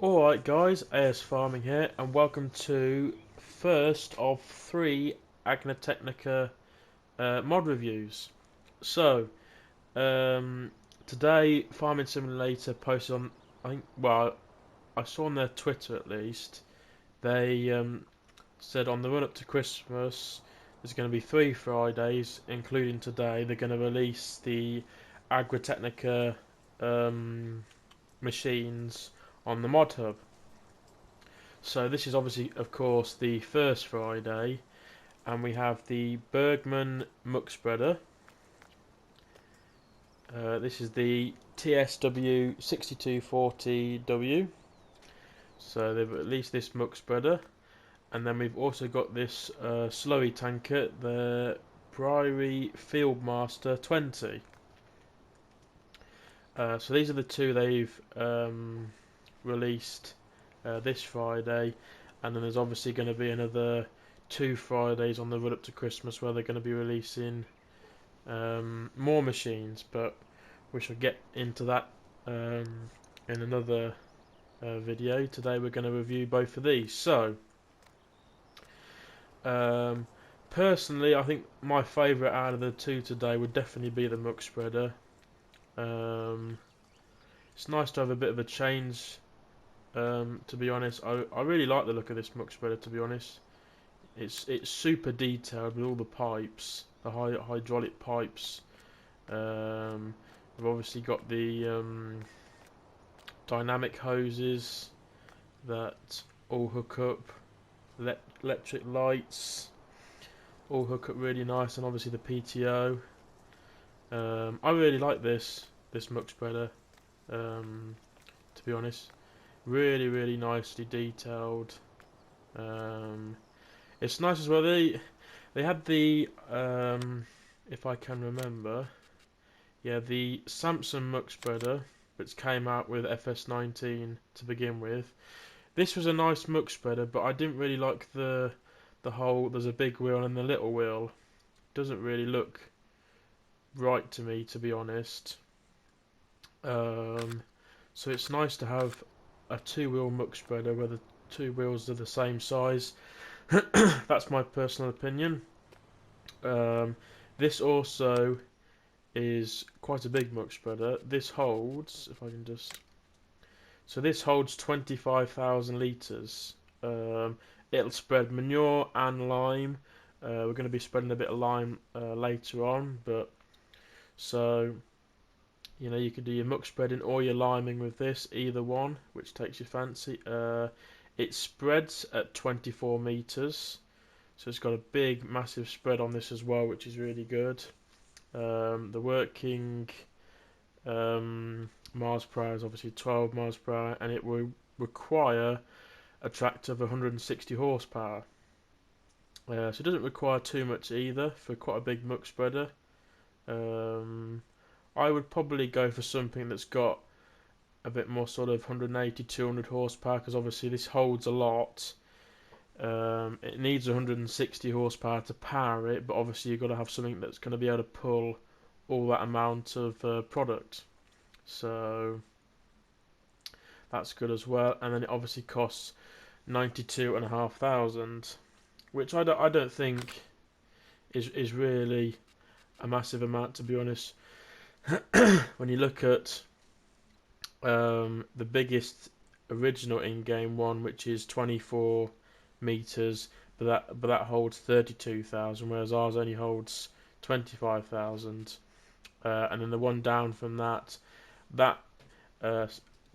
Alright guys, ASFarming here, and welcome to first of three Agritechnica mod reviews. So, today Farming Simulator posted on, I saw on their Twitter at least, they said on the run up to Christmas there's going to be 3 Fridays, including today, they're going to release the Agritechnica machines on the mod hub. So this is obviously, of course, the first Friday, and we have the Bergmann Muck Spreader. This is the TSW 6240W. So they've released this muck spreader, and then we've also got this Slurry Tanker, the Briri Fieldmaster 20. So these are the two they've released this Friday, and then there's obviously going to be another 2 Fridays on the run up to Christmas where they're going to be releasing more machines, but we shall get into that in another video. Today we're going to review both of these. So personally, I think my favourite out of the two today would definitely be the Muck Spreader. It's nice to have a bit of a change. To be honest, I really like the look of this Muck Spreader. To be honest, it's super detailed with all the pipes, the hydraulic pipes. We've obviously got the dynamic hoses that all hook up, electric lights, all hook up really nice, and obviously the PTO. I really like this Muck Spreader. To be honest, really nicely detailed. It's nice as well. They had the if I can remember, yeah, the Samsung Muck Spreader, which came out with FS19 to begin with. This was a nice muck spreader, but I didn't really like the whole. There's a big wheel and the little wheel. Doesn't really look right to me, to be honest. So it's nice to have a 2-wheel muck spreader where the 2 wheels are the same size. That's my personal opinion. This also is quite a big muck spreader. This holds, if I can just, so this holds 25,000 litres. It'll spread manure and lime. We're going to be spreading a bit of lime later on, but so you know, you could do your muck spreading or your liming with this, either one, which takes your fancy. It spreads at 24 meters, so it's got a big, massive spread on this as well, which is really good. The working miles per hour is obviously 12 miles per hour, and it will require a tractor of 160 horsepower. So it doesn't require too much either for quite a big muck spreader. I would probably go for something that's got a bit more sort of 180, 200 horsepower, because obviously this holds a lot. It needs 160 horsepower to power it, but obviously you've got to have something that's going to be able to pull all that amount of product. So that's good as well. And then it obviously costs 92,500, which I don't think is really a massive amount, to be honest. When you look at the biggest original in-game one, which is 24 meters, but that holds 32,000, whereas ours only holds 25,000. And then the one down from that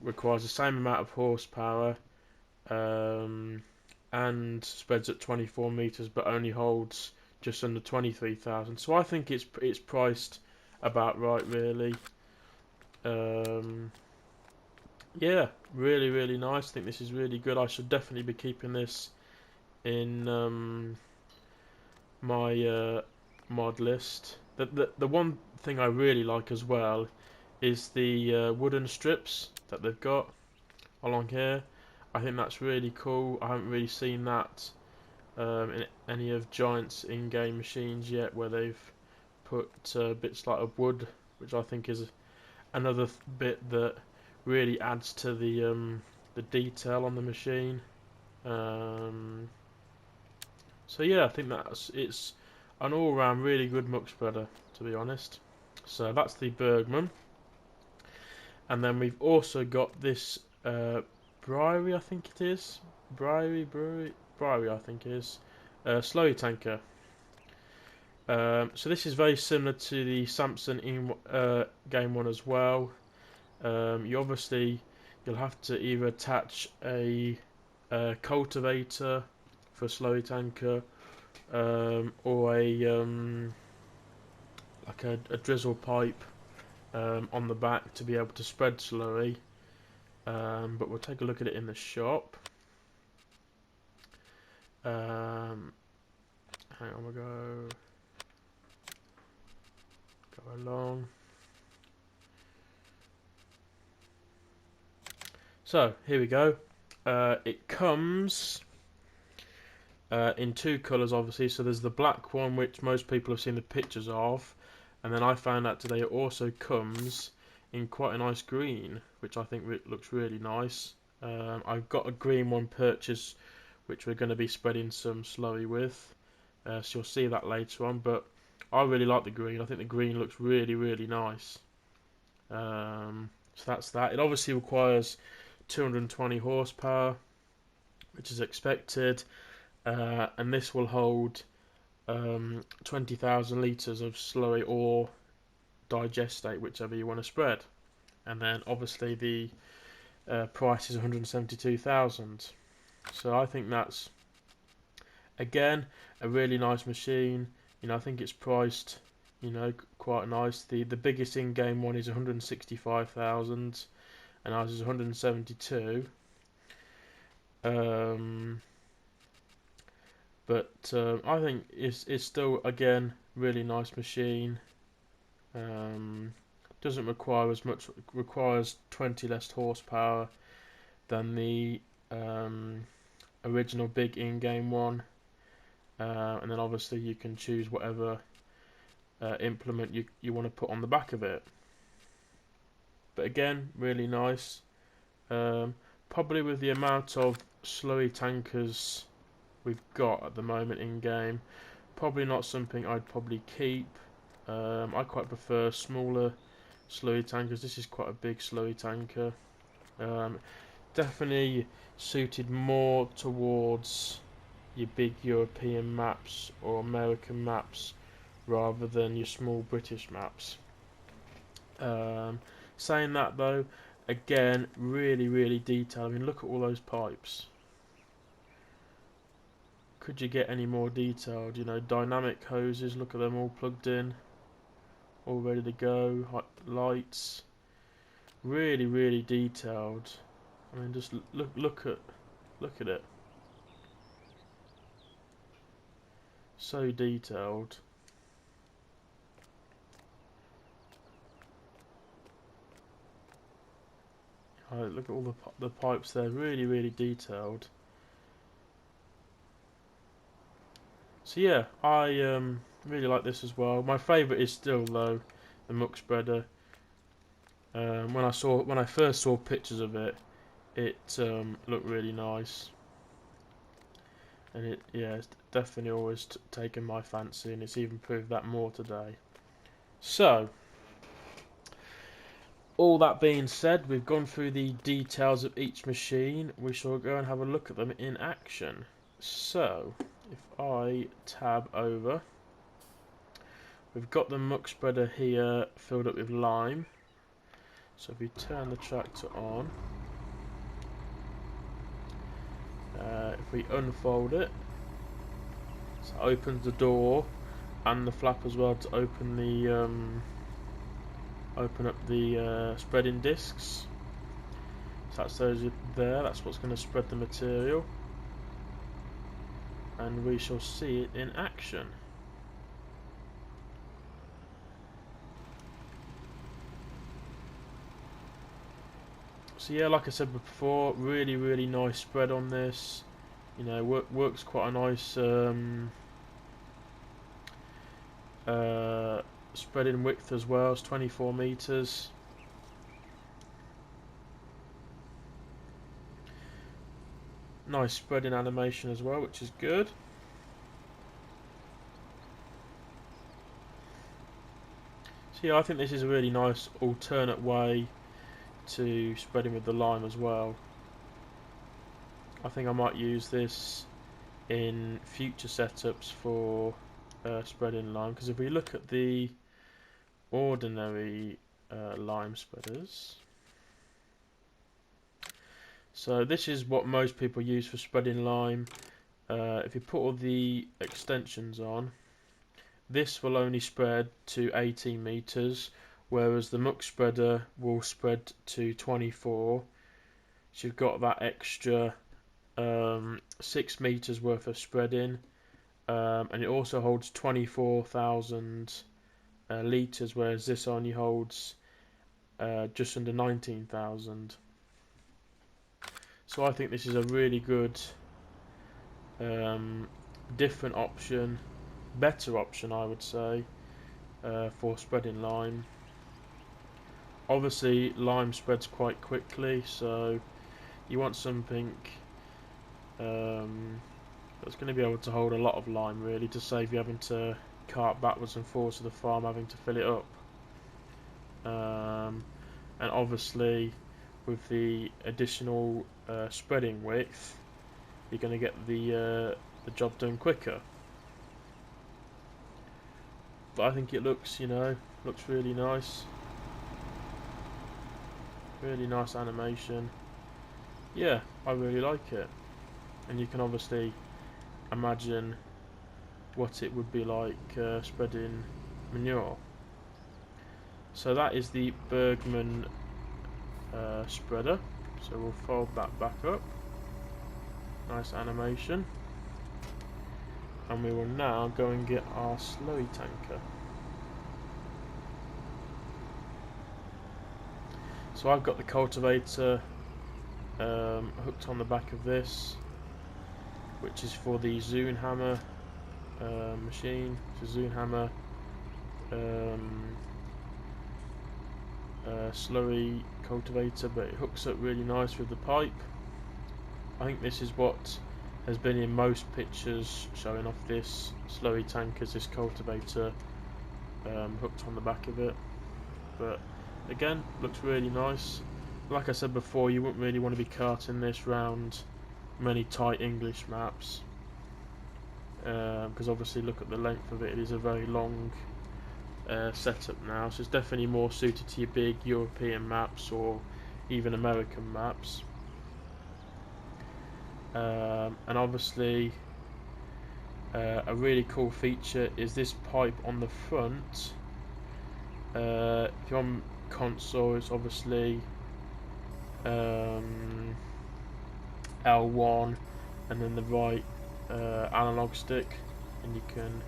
requires the same amount of horsepower and spreads at 24 meters, but only holds just under 23,000. So I think it's priced about right, really. Yeah, really nice. I think this is really good. I should definitely be keeping this in my mod list. The one thing I really like as well is the wooden strips that they've got along here. I think that's really cool. I haven't really seen that in any of Giant's in-game machines yet, where they've put bits like of wood, which I think is another bit that really adds to the the detail on the machine. So yeah, I think it's an all-round really good muck spreader, to be honest. So that's the Bergmann, and then we've also got this Briri, I think it is. Briri, I think it is. Slurry Tanker. So this is very similar to the Samson in game one as well. You'll have to either attach a cultivator for a Slurry Tanker, or like a drizzle pipe on the back to be able to spread slurry. But we'll take a look at it in the shop. Hang on, we'll go along. So here we go. It comes in two colours, obviously. So there's the black one, which most people have seen the pictures of, and then I found out today it also comes in quite a nice green, which I think looks really nice. I've got a green one purchased, which we're going to be spreading some slurry with, so you'll see that later on. But I really like the green. I think the green looks really, really nice. So that's that. It obviously requires 220 horsepower, which is expected, and this will hold 20,000 litres of slurry or digestate, whichever you want to spread. And then obviously the price is 172,000. So I think that's, again, a really nice machine. I think it's priced, quite nice. The biggest in-game one is 165,000, and ours is 172. But I think it's still, again, really nice machine. Doesn't require as much. Requires 20 less horsepower than the original big in-game one. And then obviously you can choose whatever implement you want to put on the back of it. But again, really nice. Probably with the amount of slurry tankers we've got at the moment in game, probably not something I'd probably keep. I quite prefer smaller slurry tankers. This is quite a big slurry tanker. Definitely suited more towards your big European maps or American maps rather than your small British maps. Saying that though, again, really, really detailed. I mean, look at all those pipes. Could you get any more detailed? Dynamic hoses, look at them all plugged in, all ready to go. Lights, really, really detailed. I mean, just look at it. So detailed. Look at all the pipes there, really, really detailed. So yeah, I really like this as well. My favourite is still though the Muck Spreader. When I first saw pictures of it, it looked really nice, and it's definitely always taken my fancy, and it's even proved that more today. So, all that being said, we've gone through the details of each machine. We shall go and have a look at them in action. So, if I tab over, we've got the Muck Spreader here filled up with lime. So if we turn the tractor on, if we unfold it, so it opens the door and the flap as well to open the open up the spreading discs. So that's those there. That's what's going to spread the material, and we shall see it in action. So yeah, like I said before, really, really nice spread on this. Works quite a nice spread in width as well. It's 24 meters. Nice spreading animation as well, which is good. So yeah, I think this is a really nice alternate way to spreading with the lime as well. I think I might use this in future setups for spreading lime, because if we look at the ordinary lime spreaders, so this is what most people use for spreading lime. If you put all the extensions on, this will only spread to 18 meters, whereas the Muck Spreader will spread to 24. So you've got that extra 6 meters worth of spreading, and it also holds 24,000 liters, whereas this only holds just under 19,000. So I think this is a really good different option, better option I would say, for spreading lime. Obviously lime spreads quite quickly, so you want something that's going to be able to hold a lot of lime, really, to save you having to cart backwards and forwards to the farm having to fill it up. And obviously with the additional spreading width, you're going to get the job done quicker. But I think it looks, looks really nice. Really nice animation. Yeah, I really like it. And you can obviously imagine what it would be like spreading manure. So that is the Bergmann spreader. So we'll fold that back up. Nice animation. And we will now go and get our Slurry Tanker. So I've got the cultivator hooked on the back of this, which is for the Zune hammer machine. It's a Zune hammer slurry cultivator, but it hooks up really nice with the pipe. I think this is what has been in most pictures showing off this slurry tankers, this cultivator hooked on the back of it. But again, looks really nice. Like I said before, you wouldn't really want to be carting this round many tight English maps, because obviously look at the length of it, it is a very long setup now, so it's definitely more suited to your big European maps or even American maps. And obviously a really cool feature is this pipe on the front. If you're on console, it's obviously L1 and then the right analog stick, and you can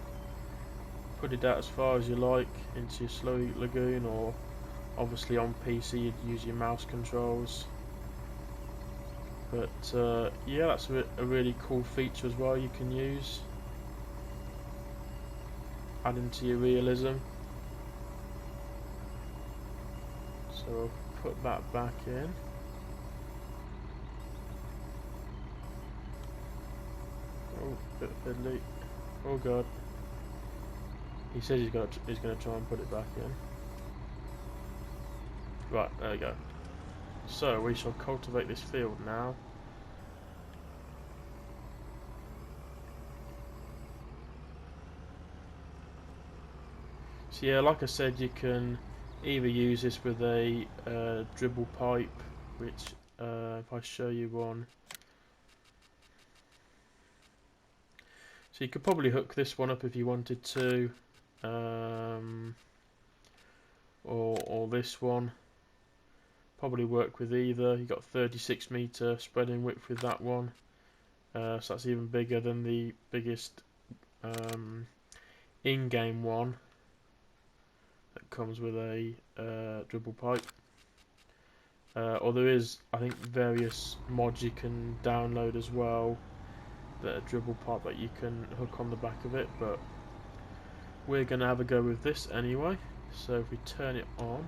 put it out as far as you like into your slurry lagoon, or obviously on PC you'd use your mouse controls. But yeah, that's a really cool feature as well you can use, adding to your realism. So I'll put that back in. Oh, bit fiddly. Oh god. He says he's gonna try and put it back in. Right, there we go. So we shall cultivate this field now. So yeah, like I said, you can either use this with a dribble pipe, which if I show you one, so you could probably hook this one up if you wanted to, or this one. Probably work with either. You got 36 meter spreading width with that one, so that's even bigger than the biggest in-game one that comes with a dribble pipe. Or there is, I think, various mods you can download as well that are dribble pipe that you can hook on the back of it, but we're gonna have a go with this anyway. So if we turn it on,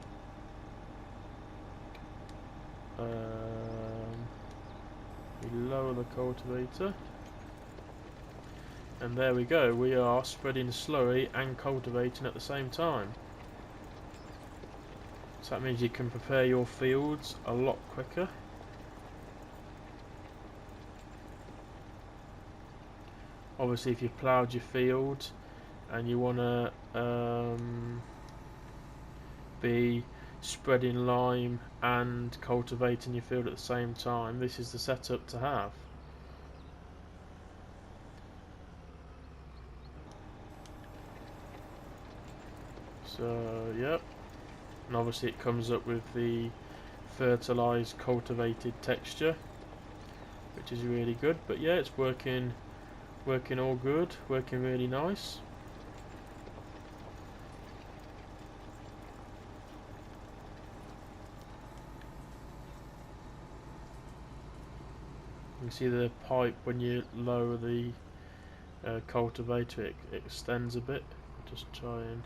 We lower the cultivator. And there we go, we are spreading slurry and cultivating at the same time. So that means you can prepare your fields a lot quicker. Obviously if you've ploughed your field and you want to be spreading lime and cultivating your field at the same time, this is the setup to have. So, yep. And obviously it comes up with the fertilised cultivated texture, which is really good. But yeah, it's working all good, working really nice. You can see the pipe when you lower the cultivator, it extends a bit. Just try and,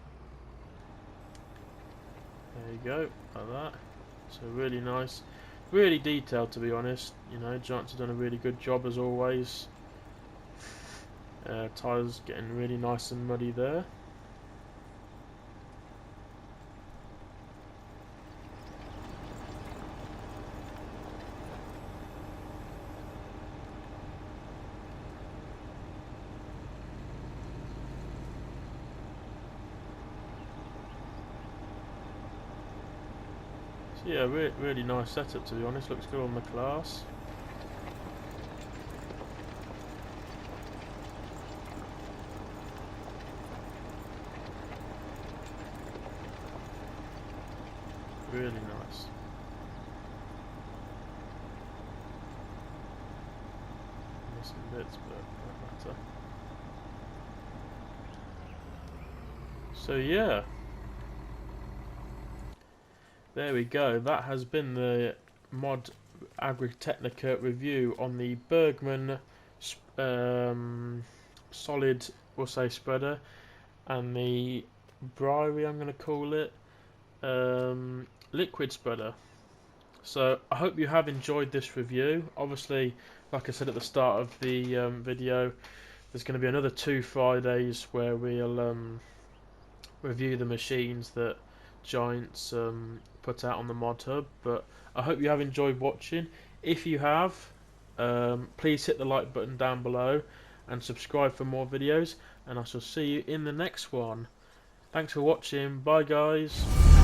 there you go, like that. So really nice, really detailed, to be honest. You know, Giants have done a really good job as always. Tyres getting really nice and muddy there. So yeah, really nice setup, to be honest. Looks good on the class. Really nice. Missing bits, but don't matter. So yeah, there we go. That has been the mod Agritechnica review on the Bergmann solid, we'll say, spreader, and the Briri, I'm going to call it, liquid spreader. So I hope you have enjoyed this review. Obviously, like I said at the start of the video, there's going to be another 2 Fridays where we'll review the machines that Giants put out on the mod hub. But I hope you have enjoyed watching. If you have, please hit the like button down below and subscribe for more videos, and I shall see you in the next one. Thanks for watching. Bye guys.